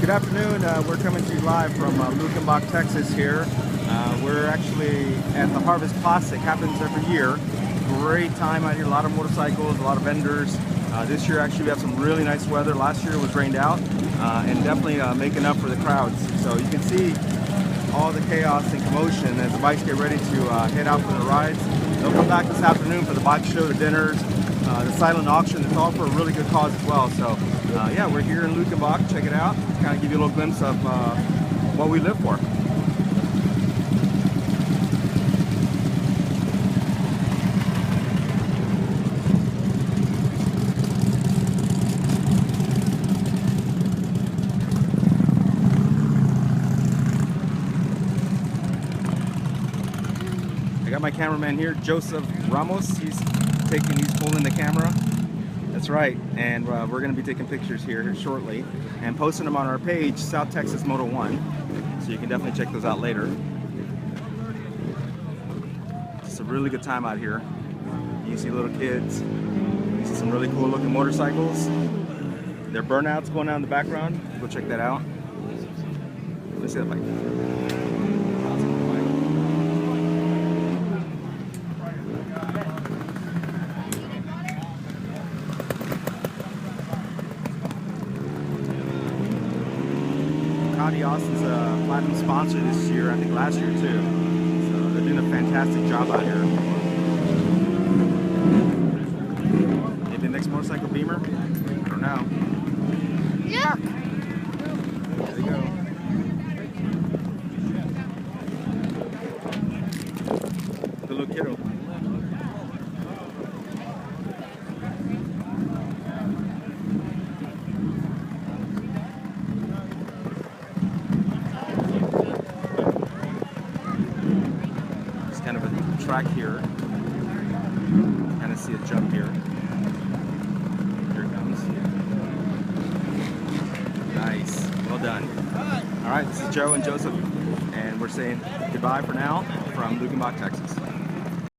Good afternoon. We're coming to you live from Luckenbach, Texas here. We're actually at the Harvest Classic. Happens every year. Great time out here. A lot of motorcycles, a lot of vendors. This year actually we have some really nice weather. Last year it was rained out and definitely making up for the crowds. So you can see all the chaos and commotion as the bikes get ready to head out for the rides. They'll come back this afternoon for the bike show, the dinners, the silent auction. It's all for a really good cause as well. So yeah, we're here in Luckenbach. Check it out. Kind of give you a little glimpse of what we live for. I got my cameraman here, Joseph Ramos. He's pulling the camera. That's right, and we're going to be taking pictures here shortly and posting them on our page, South Texas Moto 1. So you can definitely check those out later. It's a really good time out here. You see little kids. You see some really cool looking motorcycles. There are burnouts going on in the background. Go check that out. Let's see that bike. Austin's a platinum sponsor this year, I think last year too. So they're doing a fantastic job out here. Maybe the next motorcycle Beamer? I don't know. Yeah. There you go. The little kiddo. Kind of a track here. Kind of see a jump here. Here it comes. Nice. Well done. All right, this is Joe and Joseph, and we're saying goodbye for now from Luckenbach, Texas.